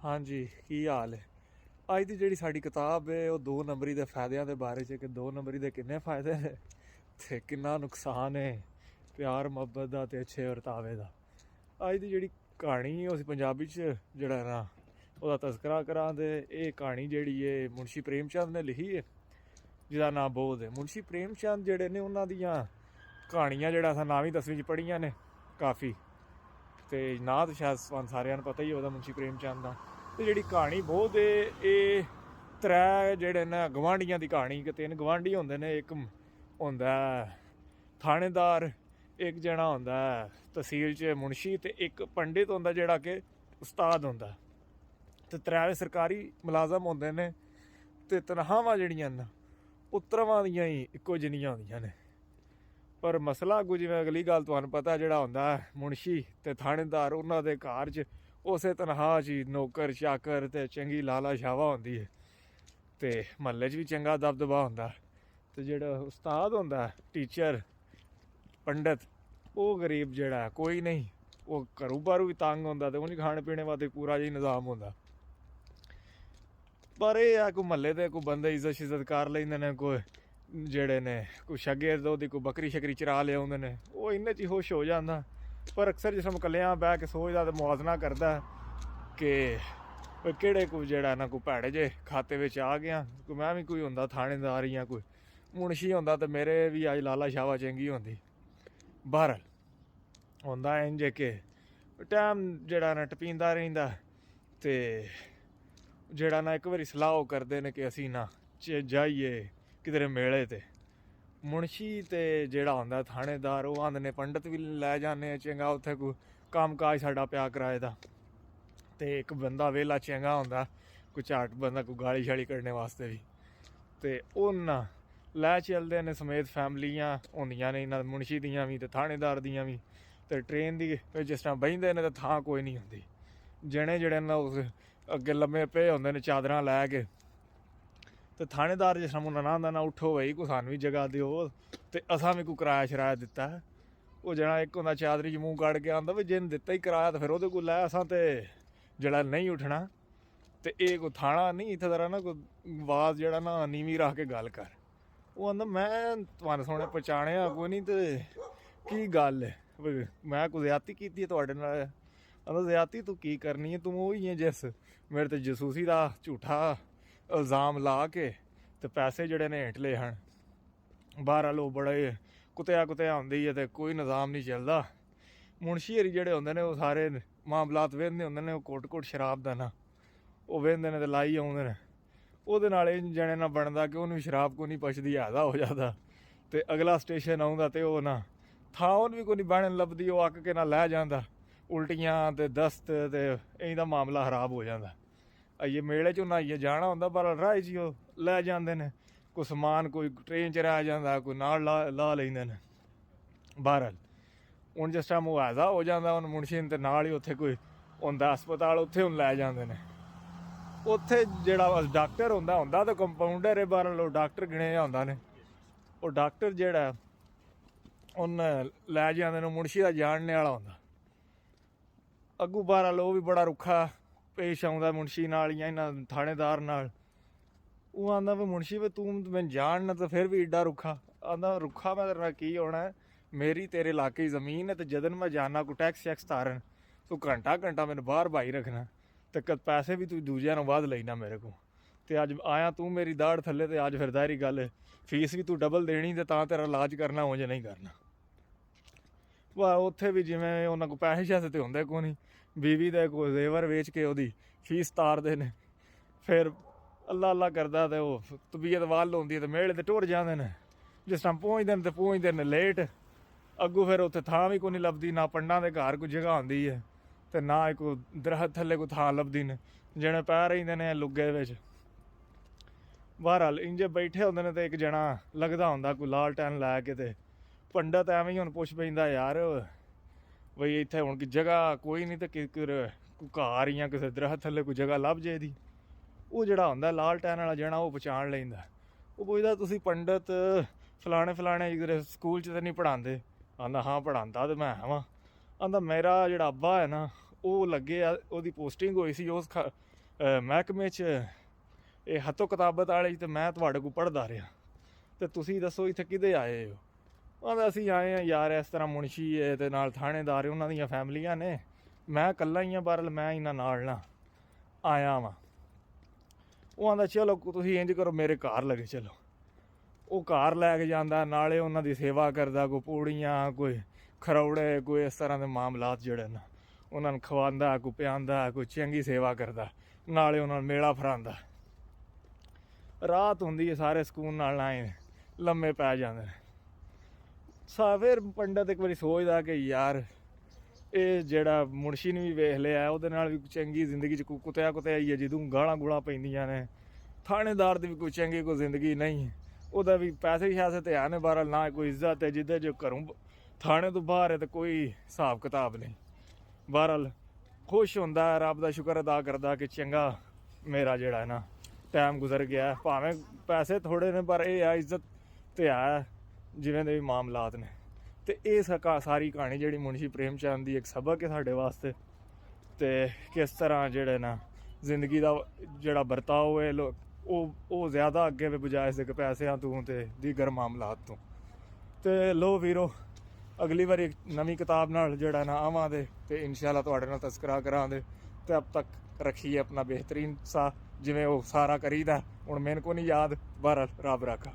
ਹਾਂਜੀ, ਕੀ ਹਾਲ ਹੈ? ਅੱਜ ਦੀ ਜਿਹੜੀ ਸਾਡੀ ਕਿਤਾਬ ਹੈ ਉਹ 2 ਨੰਬਰੀ ਦੇ ਫਾਇਦਿਆਂ ਦੇ ਬਾਰੇ 'ਚ ਕਿ 2 ਨੰਬਰੀ ਦੇ ਕਿੰਨੇ ਫਾਇਦੇ ਨੇ ਤੇ ਕਿੰਨਾ ਨੁਕਸਾਨ ਹੈ ਪਿਆਰ ਮੁਹੱਬਤ ਦਾ ਤੇ ਅੱਛੇ ਵਰਤਾਵੇ ਦਾ। ਅੱਜ ਦੀ ਜਿਹੜੀ ਕਹਾਣੀ ਉਹ ਅਸੀਂ ਪੰਜਾਬੀ 'ਚ ਜਿਹੜਾ ਨਾ ਉਹਦਾ ਤਜ਼ਕਰਾ ਕਰਾਂ ਤੇ ਇਹ ਕਹਾਣੀ ਜਿਹੜੀ ਹੈ ਮੁਨਸ਼ੀ ਪ੍ਰੇਮ ਚੰਦ ਨੇ ਲਿਖੀ ਹੈ, ਜਿਹਦਾ ਨਾਂ ਬੋਧ ਹੈ। ਮੁਨਸ਼ੀ ਪ੍ਰੇਮ ਚੰਦ ਜਿਹੜੇ ਨੇ ਉਹਨਾਂ ਦੀਆਂ ਕਹਾਣੀਆਂ ਜਿਹੜਾ ਅਸਾਂ 9ਵੀਂ 10ਵੀਂ 'ਚ ਪੜ੍ਹੀਆਂ ਨੇ ਕਾਫੀ, ਤੇ ਨਾਂ ਤਾਂ ਸ਼ਾਇਦ ਤੁਹਾਨੂੰ ਸਾਰਿਆਂ ਨੂੰ ਪਤਾ ਹੀ ਉਹਦਾ ਮੁਨਸ਼ੀ ਪ੍ਰੇਮ ਚੰਦ ਦਾ। ਤੇ ਜਿਹੜੀ ਕਹਾਣੀ ਬਹੁਤ ਇਹ त्रै ਜਿਹੜੇ ਨੇ ਗਵਾਂਢੀਆਂ ਦੀ ਕਹਾਣੀ ਕਿ 3 ਗਵਾਂਢੀ ਹੁੰਦੇ ਨੇ। ਇੱਕ ਹੁੰਦਾ ਥਾਣੇਦਾਰ, ਇੱਕ ਜਣਾ ਹੁੰਦਾ ਤਹਿਸੀਲ 'ਚ ਮੁਨਸ਼ੀ ਤੇ ਇੱਕ ਪੰਡਿਤ ਹੁੰਦਾ ਜਿਹੜਾ ਕਿ ਉਸਤਾਦ ਹੁੰਦਾ। ਤੇ 3 ਸਰਕਾਰੀ ਮੁਲਾਜ਼ਮ ਹੁੰਦੇ ਨੇ ਤੇ ਤਨਖਾਹਾਂ ਜਿਹੜੀਆਂ ਨੇ ਉਹ ਤਰ੍ਹਾਂ ਦੀਆਂ ਹੀ ਇੱਕੋ ਜਿਹੀਆਂ ਹੁੰਦੀਆਂ ਨੇ। ਪਰ ਮਸਲਾ ਅੱਗੋਂ ਜਿਵੇਂ ਅਗਲੀ ਗੱਲ ਤੁਹਾਨੂੰ ਪਤਾ ਜਿਹੜਾ ਹੁੰਦਾ ਮੁਨਸ਼ੀ ਤੇ ਥਾਣੇਦਾਰ ਉਹਨਾਂ ਦੇ ਘਰ 'ਚ ਉਸੇ ਤਨਖਾਹ 'ਚ ਹੀ ਨੌਕਰ ਚਾਕਰ ਤੇ ਚੰਗੀ ਲਾਲਾ ਸ਼ਾਵਾ ਹੁੰਦੀ ਹੈ ਤੇ ਮਹੱਲੇ 'ਚ ਵੀ ਚੰਗਾ ਦਬਦਬਾ ਹੁੰਦਾ। ਤੇ ਜਿਹੜਾ ਉਸਤਾਦ ਹੁੰਦਾ ਟੀਚਰ ਪੰਡਿਤ ਉਹ ਗਰੀਬ ਜਿਹੜਾ ਕੋਈ ਨਹੀਂ, ਉਹ ਘਰੋਂ ਬਾਹਰੋਂ ਵੀ ਤੰਗ ਹੁੰਦਾ ਤੇ ਉਹਨੂੰ ਖਾਣੇ ਪੀਣੇ ਵਾਸਤੇ ਪੂਰਾ ਜਿਹਾ ਨਿਜ਼ਾਮ ਹੁੰਦਾ। ਪਰ ਇਹ ਆ ਕੋਈ ਮਹੱਲੇ ਦੇ ਕੋਈ ਬੰਦੇ ਇੱਜ਼ਤ ਸ਼ਿੱਜ਼ਤ ਕਰ ਲੈਂਦੇ ਨੇ, ਕੋਈ ਜਿਹੜੇ ਨੇ ਕੋਈ ਛੱਗੇ ਉਹਦੀ ਕੋਈ ਬੱਕਰੀ ਸ਼ਕਰੀ ਚਰਾ ਲਿਆਉਂਦੇ ਨੇ, ਉਹ ਇੰਨੇ 'ਚ ਹੀ ਖੁਸ਼ ਹੋ ਜਾਂਦਾ। ਪਰ ਅਕਸਰ ਜਿਸ ਨੂੰ ਇਕੱਲਿਆਂ ਬਹਿ ਕੇ ਸੋਚਦਾ ਤੇ ਮੁਆਜ਼ਨਾ ਕਰਦਾ ਕਿ ਕਿਹੜੇ ਕੋਈ ਜਿਹੜਾ ਨਾ ਕੋਈ ਭੈੜੇ ਜੇ ਖਾਤੇ ਵਿੱਚ ਆ ਗਿਆ। ਕੋਈ ਮੈਂ ਵੀ ਕੋਈ ਹੁੰਦਾ ਥਾਣੇਦਾਰ ਜਾਂ ਕੋਈ ਮੁਨਸ਼ੀ ਹੁੰਦਾ ਤੇ ਮੇਰੇ ਵੀ ਅੱਜ ਲਾਲਾ ਸ਼ਾਵਾ ਚੰਗੀ ਹੁੰਦੀ। ਬਹਰਹਾਲ ਹੁੰਦਾ ਇੰਝ ਕਿ ਟਾਈਮ ਜਿਹੜਾ ਨਾ ਟਪੀਂਦਾ ਰਹਿੰਦਾ ਤੇ ਜਿਹੜਾ ਨਾ ਇੱਕ ਵਾਰੀ ਸਲਾਹ ਉਹ ਕਰਦੇ ਨੇ ਕਿ ਅਸੀਂ ਨਾ ਜਾਈਏ ਕਿਧਰੇ ਮੇਲੇ ਤੇ। ਮੁਨਸ਼ੀ ਤੇ ਜਿਹੜਾ ਹੁੰਦਾ ਥਾਣੇਦਾਰ ਉਹ ਆਂਦੇ ਨੇ ਪੰਡਿਤ ਵੀ ਲੈ ਜਾਂਦੇ ਚੰਗਾ, ਉੱਥੇ ਕੋਈ ਕੰਮ ਕਾਜ ਸਾਡਾ ਪਿਆ ਕਿਰਾਏ ਦਾ। ਤੇ ਇੱਕ ਬੰਦਾ ਵਿਹਲਾ ਚੰਗਾ ਹੁੰਦਾ ਕੋਈ ਝਾਟ ਬੰਦਾ ਕੋਈ ਗਾਲੀ ਸ਼ਾਲੀ ਕੱਢਣੇ ਵਾਸਤੇ ਵੀ, ਤੇ ਉਹਨਾਂ ਲੈ ਚੱਲਦੇ ਨੇ ਸਮੇਤ ਫੈਮਲੀਆਂ ਹੁੰਦੀਆਂ ਨੇ ਇਹਨਾਂ ਮੁਨਸ਼ੀ ਦੀਆਂ ਵੀ ਤੇ ਥਾਣੇਦਾਰ ਦੀਆਂ ਵੀ। ਤੇ ਟ੍ਰੇਨ ਦੀ ਜਿਸ ਤਰ੍ਹਾਂ ਬਹਿੰਦੇ ਨੇ ਤਾਂ ਥਾਂ ਕੋਈ ਨਹੀਂ ਹੁੰਦੀ। ਜਿਹੜੇ ਨਾ ਉਸ ਅੱਗੇ ਲੰਮੇ ਪਏ ਹੁੰਦੇ ਨੇ ਚਾਦਰਾਂ ਲੈ ਕੇ। ਤੇ ਥਾਣੇਦਾਰ ਜਿਸ ਤਰ੍ਹਾਂ ਉਹਨਾਂ ਨਾ ਹੁੰਦਾ ਨਾ ਉੱਠੋ ਬਈ ਕੋਈ ਸਾਨੂੰ ਵੀ ਜਗ੍ਹਾ ਦਿਓ, ਤੇ ਅਸਾਂ ਵੀ ਕੋਈ ਕਿਰਾਇਆ ਸ਼ਰਾਇਆ ਦਿੱਤਾ। ਉਹ ਜਿਹੜਾ ਇੱਕ ਹੁੰਦਾ ਚਾਦਰੀ 'ਚ ਮੂੰਹ ਕੱਢ ਕੇ ਆਉਂਦਾ ਵੀ ਜਿਹਨੇ ਦਿੱਤਾ ਹੀ ਕਿਰਾਇਆ ਤਾਂ ਫਿਰ ਉਹਦੇ ਕੋਲ ਲੈ ਅਸਾਂ ਤੇ ਜਿਹੜਾ ਨਹੀਂ ਉੱਠਣਾ। ਤੇ ਇਹ ਕੋਈ ਥਾਣਾ ਨਹੀਂ ਇੱਥੇ ਦਾ ਨਾ ਕੋਈ ਆਵਾਜ਼ ਜਿਹੜਾ ਨਾ ਨੀਵੀਂ ਰੱਖ ਕੇ ਗੱਲ ਕਰ। ਉਹ ਆਂਦਾ ਮੈਂ ਤੁਹਾਨੂੰ ਸੋਹਣੇ ਪਛਾਣਿਆ ਕੋਈ ਨਹੀਂ ਤੇ ਕੀ ਗੱਲ ਹੈ, ਮੈਂ ਕੋਈ ਜ਼ਿਆਦਤੀ ਕੀਤੀ ਹੈ ਤੁਹਾਡੇ ਨਾਲ? ਆਂਦਾ ਜ਼ਿਆਦਤੀ ਤੂੰ ਕੀ ਕਰਨੀ ਹੈ, ਤੂੰ ਉਹੀ ਹੈ ਜਿਸ ਮੇਰੇ ਤੇ ਜਸੂਸੀ ਦਾ ਝੂਠਾ ਇਲਜ਼ਾਮ ਲਾ ਕੇ ਤੇ ਪੈਸੇ ਜਿਹੜੇ ਨੇ ਹੇਠ ਲਏ ਹਨ। ਬਹਰਹਾਲ ਉਹ ਬੜੇ ਕੁੱਤਿਆ ਹੁੰਦੀ ਹੈ ਤੇ ਕੋਈ ਨਿਜ਼ਾਮ ਨਹੀਂ ਚੱਲਦਾ। ਮੁਨਸ਼ੀ ਹਰੀ ਜਿਹੜੇ ਹੁੰਦੇ ਨੇ ਉਹ ਸਾਰੇ ਮਾਮਲਾਤ ਵਹਿੰਦੇ ਹੁੰਦੇ ਨੇ। ਉਹ ਕੋਟ ਸ਼ਰਾਬ ਦਾ ਨਾ ਉਹ ਵਹਿੰਦੇ ਨੇ ਤੇ ਲਾਈ ਆਉਂਦੇ ਨੇ। ਉਹਦੇ ਨਾਲ ਇਹ ਜਣੇ ਨਾਲ ਬਣਦਾ ਕਿ ਉਹਨੂੰ ਸ਼ਰਾਬ ਕੋਈ ਨਹੀਂ ਪਛਦੀ ਆਦਾ ਹੋ ਜਾਂਦਾ। ਤੇ ਅਗਲਾ ਸਟੇਸ਼ਨ ਆਉਂਦਾ ਤੇ ਉਹ ਨਾ ਥਾਂ ਉਹਨੂੰ ਵੀ ਕੋਈ ਨਹੀਂ ਬਹਿਣ ਲੱਭਦੀ, ਉਹ ਅੱਕ ਕੇ ਨਾ ਲੈ ਜਾਂਦਾ। ਉਲਟੀਆਂ ਤੇ ਦਸਤ ਤੇ ਇਹਦਾ ਮਾਮਲਾ ਖਰਾਬ ਹੋ ਜਾਂਦਾ। ਆਈਏ ਮੇਲੇ 'ਚ ਉਹਨਾਂ ਆਈਏ ਜਾਣਾ ਹੁੰਦਾ ਪਰ ਰਾਹ 'ਚ ਉਹ ਲੈ ਜਾਂਦੇ ਨੇ ਕੋਈ ਸਮਾਨ, ਕੋਈ ਟ੍ਰੇਨ 'ਚ ਰਹਿ ਜਾਂਦਾ, ਕੋਈ ਨਾਲ ਲਾ ਲੈਂਦੇ ਨੇ। ਬਹਰਹਾਲ ਹੁਣ ਜਿਸ ਟਾਈਮ ਉਹ ਐਜ਼ਾ ਹੋ ਜਾਂਦਾ ਉਹਨੂੰ ਮੁਨਸ਼ੀ ਤੇ ਨਾਲ ਹੀ ਉੱਥੇ ਕੋਈ ਹੁੰਦਾ ਹਸਪਤਾਲ, ਉੱਥੇ ਉਹਨੂੰ ਲੈ ਜਾਂਦੇ ਨੇ। ਉੱਥੇ ਜਿਹੜਾ ਡਾਕਟਰ ਹੁੰਦਾ ਤਾਂ ਕੰਪਾਊਂਡਰ ਹੈ। ਬਹਰਹਾਲ ਉਹ ਡਾਕਟਰ ਗਿਣਿਆ ਹੁੰਦਾ ਨੇ। ਉਹ ਡਾਕਟਰ ਜਿਹੜਾ ਉਹਨੂੰ ਲੈ ਜਾਂਦੇ ਨੇ, ਮੁਨਸ਼ੀ ਦਾ ਜਾਣਨੇ ਵਾਲਾ ਹੁੰਦਾ ਅੱਗੂ। ਬਹਰਹਾਲ ਉਹ ਵੀ ਬੜਾ ਰੁੱਖਾ ਪੇਸ਼ ਆਉਂਦਾ ਮੁਨਸ਼ੀ ਨਾਲ ਜਾਂ ਇਹਨਾਂ ਥਾਣੇਦਾਰ ਨਾਲ। ਉਹ ਆਂਦਾ ਵੀ ਮੁਨਸ਼ੀ ਵੀ ਤੂੰ ਮੈਨੂੰ ਜਾਣਨਾ ਤਾਂ ਫਿਰ ਵੀ ਏਡਾ ਰੁੱਖਾ। ਆਂਦਾ ਰੁੱਖਾ ਮੈਂ ਤੇਰੇ ਨਾਲ ਕੀ ਹੋਣਾ, ਮੇਰੀ ਤੇਰੇ ਇਲਾਕੇ ਜ਼ਮੀਨ ਹੈ ਤੇ ਜਦੋਂ ਮੈਂ ਜਾਣਾ ਕੋਈ ਟੈਕਸ ਤਾਰਨ ਤੂੰ ਘੰਟਾ ਮੈਨੂੰ ਬਾਹਰ ਭਾਈ ਰੱਖਣਾ ਤੇ ਪੈਸੇ ਵੀ ਤੂੰ ਦੂਜਿਆਂ ਨੂੰ ਵੱਧ ਲੈਣਾ ਮੇਰੇ ਕੋਲ। ਤੇ ਅੱਜ ਆਇਆ ਤੂੰ ਮੇਰੀ ਦਾੜ ਥੱਲੇ ਤੇ ਅੱਜ ਫਿਰ ਜ਼ਾਹਿਰੀ ਗੱਲ ਫੀਸ ਵੀ ਤੂੰ ਡਬਲ ਦੇਣੀ ਤੇ ਤਾਂ ਤੇਰਾ ਇਲਾਜ ਕਰਨਾ ਉਂਝ ਨਹੀਂ ਕਰਨਾ। ਵਾਹ ਉੱਥੇ ਵੀ ਜਿਵੇਂ ਉਹਨਾਂ ਕੋਲ ਪੈਸੇ ਸ਼ੈਸੇ ਤੇ ਹੁੰਦੇ ਕੋਈ ਨਹੀਂ, ਬੀਵੀ ਦੇ ਕੋਈ ਜ਼ੇਵਰ ਵੇਚ ਕੇ ਉਹਦੀ ਫੀਸ ਤਾਰਦੇ ਨੇ। ਫਿਰ ਅੱਲਾ ਕਰਦਾ ਤੇ ਉਹ ਤਬੀਅਤ ਵੱਲ ਹੁੰਦੀ ਹੈ ਤੇ ਮੇਲੇ ਤੇ ਟੁਰ ਜਾਂਦੇ ਨੇ। ਜਿਸ ਟਾਈਮ ਪਹੁੰਚਦੇ ਨੇ ਲੇਟ। ਅੱਗੋਂ ਫਿਰ ਉੱਥੇ ਥਾਂ ਵੀ ਕੋਈ ਨਹੀਂ ਲੱਭਦੀ, ਨਾ ਪੰਡਾਂ ਦੇ ਘਰ ਕੋਈ ਜਗ੍ਹਾ ਹੁੰਦੀ ਹੈ ਤੇ ਨਾ ਕੋਈ ਦਰਖਤ ਥੱਲੇ ਕੋਈ ਥਾਂ ਲੱਭਦੀ ਨੇ, ਜਿਹੜੇ ਪੈ ਰਹਿੰਦੇ ਨੇ ਲੁੱਗੇ ਵਿੱਚ। ਬਹਰਹਾਲ ਇੰਜੇ ਬੈਠੇ ਹੁੰਦੇ ਨੇ ਤੇ ਇੱਕ ਜਣਾ ਲੱਗਦਾ ਹੁੰਦਾ ਕੋਈ ਲਾਲਟੈਨ ਲੈ ਕੇ ਤੇ ਪੰਡਤ ਐਵੇਂ ਹੀ ਹੁਣ ਪੁੱਛ ਪੈਂਦਾ ਯਾਰ ਬਈ ਇੱਥੇ ਹੁਣ ਕਿ ਜਗ੍ਹਾ ਕੋਈ ਨਹੀਂ ਤੇ ਕੋਈ ਘਰ ਜਾਂ ਕਿਸੇ ਦਰਖਤ ਥੱਲੇ ਕੋਈ ਜਗ੍ਹਾ ਲੱਭ ਜੇ ਦੀ। ਉਹ ਜਿਹੜਾ ਹੁੰਦਾ ਲਾਲਟੈਨ ਵਾਲਾ ਜਣਾ ਉਹ ਪਛਾਣ ਲੈਂਦਾ। ਉਹ ਪੁੱਛਦਾ ਤੁਸੀਂ ਪੰਡਤ ਫਲਾਣੇ ਜਿਹੜੇ ਸਕੂਲ 'ਚ ਤਾਂ ਨਹੀਂ ਪੜ੍ਹਾਉਂਦੇ? ਆਂਦਾ ਹਾਂ ਪੜ੍ਹਾਉਂਦਾ ਤੇ ਮੈਂ ਵਾਂ। ਆਂਦਾ ਮੇਰਾ ਜਿਹੜਾ ਅੱਬਾ ਹੈ ਨਾ ਉਹ ਲੱਗੇ ਆ, ਉਹਦੀ ਪੋਸਟਿੰਗ ਹੋਈ ਸੀ ਉਸ ਮਹਿਕਮੇ 'ਚ ਇਹ ਹੱਥੋਂ ਕਿਤਾਬਤ ਵਾਲੇ ਤੇ ਮੈਂ ਤੁਹਾਡੇ ਕੋਲ ਪੜ੍ਹਦਾ ਰਿਹਾ ਤੇ ਤੁਸੀਂ ਦੱਸੋ ਇੱਥੇ ਕਿਹਦੇ ਆਏ ਹੋ? ਕਹਿੰਦਾ ਅਸੀਂ ਆਏ ਹਾਂ ਯਾਰ ਇਸ ਤਰ੍ਹਾਂ ਮੁਨਸ਼ੀ ਹੈ ਤੇ ਨਾਲ ਥਾਣੇਦਾਰ ਉਹਨਾਂ ਦੀਆਂ ਫੈਮਲੀਆਂ ਨੇ, ਮੈਂ ਇਕੱਲਾ ਹੀ ਹਾਂ ਬਹਰਲ, ਮੈਂ ਇਹਨਾਂ ਨਾਲ ਨਾ ਆਇਆ ਵਾਂ। ਉਹ ਆਂਦਾ ਚਲੋ ਤੁਸੀਂ ਇੰਝ ਕਰੋ ਮੇਰੇ ਘਰ ਲੱਗੇ ਚਲੋ। ਉਹ ਘਰ ਲੈ ਕੇ ਜਾਂਦਾ, ਨਾਲੇ ਉਹਨਾਂ ਦੀ ਸੇਵਾ ਕਰਦਾ, ਕੋਈ ਪੂੜੀਆਂ ਕੋਈ ਖਰੌੜੇ ਕੋਈ ਇਸ ਤਰ੍ਹਾਂ ਦੇ ਮਾਮਲਾਤ ਜਿਹੜੇ ਨੇ ਉਹਨਾਂ ਨੂੰ ਖਵਾਉਂਦਾ, ਕੋਈ ਪਿਆਉਂਦਾ, ਕੋਈ ਚੰਗੀ ਸੇਵਾ ਕਰਦਾ, ਨਾਲੇ ਉਹਨਾਂ ਨੂੰ ਮੇਲਾ ਫਰਾਉਂਦਾ। ਰਾਤ ਹੁੰਦੀ ਹੈ, ਸਾਰੇ ਸਕੂਨ ਨਾਲ ਆਏ ਲੰਮੇ ਪੈ ਜਾਂਦੇ ਨੇ। ਫਿਰ ਪੰਡਤ ਇੱਕ ਵਾਰੀ ਸੋਚਦਾ ਕਿ ਯਾਰ ਇਹ ਜਿਹੜਾ ਮੁਨਸ਼ੀ ਨੂੰ ਵੀ ਵੇਖ ਲਿਆ, ਉਹਦੇ ਨਾਲ ਵੀ ਚੰਗੀ ਜ਼ਿੰਦਗੀ 'ਚ ਕੋਈ ਕੁੱਤਿਆ ਹੀ ਹੈ, ਜਦੋਂ ਗਾਲਾਂ ਗੂਲਾਂ ਪੈਂਦੀਆਂ ਨੇ। ਥਾਣੇਦਾਰ ਦੀ ਵੀ ਕੋਈ ਚੰਗੀ ਕੋਈ ਜ਼ਿੰਦਗੀ ਨਹੀਂ, ਉਹਦਾ ਵੀ ਪੈਸੇ ਸ਼ਾਸੇ ਤੇ ਹੈ ਨੇ ਬਹਰਹਾਲ, ਨਾ ਕੋਈ ਇੱਜ਼ਤ ਹੈ, ਜਿੱਦਾਂ ਜੋ ਘਰੋਂ ਥਾਣੇ ਤੋਂ ਬਾਹਰ ਹੈ ਤੇ ਕੋਈ ਹਿਸਾਬ ਕਿਤਾਬ ਨਹੀਂ। ਬਹਰਹਾਲ ਖੁਸ਼ ਹੁੰਦਾ, ਰੱਬ ਦਾ ਸ਼ੁਕਰ ਅਦਾ ਕਰਦਾ ਕਿ ਚੰਗਾ ਮੇਰਾ ਜਿਹੜਾ ਹੈ ਨਾ ਟਾਈਮ ਗੁਜ਼ਰ ਗਿਆ। ਭਾਵੇਂ ਪੈਸੇ ਥੋੜ੍ਹੇ ਨੇ ਪਰ ਇਹ ਆ ਇੱਜ਼ਤ ਤੇ ਹੈ ਜਿਵੇਂ ਦੇ ਵੀ ਮਾਮਲਾਤ ਨੇ। ਤੇ ਇਹ ਸਾਰੀ ਕਹਾਣੀ ਜਿਹੜੀ ਮੁਨਸ਼ੀ ਪ੍ਰੇਮ ਚੰਦ ਦੀ ਇੱਕ ਸਬਕ ਹੈ ਸਾਡੇ ਵਾਸਤੇ, ਤੇ ਕਿਸ ਤਰ੍ਹਾਂ ਜਿਹੜੇ ਨਾ ਜ਼ਿੰਦਗੀ ਦਾ ਜਿਹੜਾ ਵਰਤਾਓ ਹੈ ਉਹ ਜ਼ਿਆਦਾ ਅੱਗੇ ਵੀ ਬਜਾਏ ਸੀ ਕਿ ਪੈਸਿਆਂ ਤੋਂ ਤੇ ਦੀਗਰ ਮਾਮਲਾਤ ਤੋਂ। ਤੇ ਲੋ ਵੀਰੋ, ਅਗਲੀ ਵਾਰੀ ਇੱਕ ਨਵੀਂ ਕਿਤਾਬ ਨਾਲ ਜਿਹੜਾ ਨਾ ਆਵਾਂਗੇ ਤੇ ਇਨਸ਼ਾਅੱਲਾ ਤੁਹਾਡੇ ਨਾਲ ਤਜ਼ਕਰਾ ਕਰਾਂਗੇ। ਤੇ ਅਬ ਤੱਕ ਰੱਖੀਏ ਆਪਣਾ ਬਿਹਤਰੀਨ ਸਾ, ਜਿਵੇਂ ਉਹ ਸਾਰਾ ਕਰੀਦਾ। ਹੁਣ ਮੈਨੂੰ ਕੋ ਨਹੀਂ ਯਾਦ, ਬਹਰਹਾਲ ਰੱਬ ਰਾਖਾ।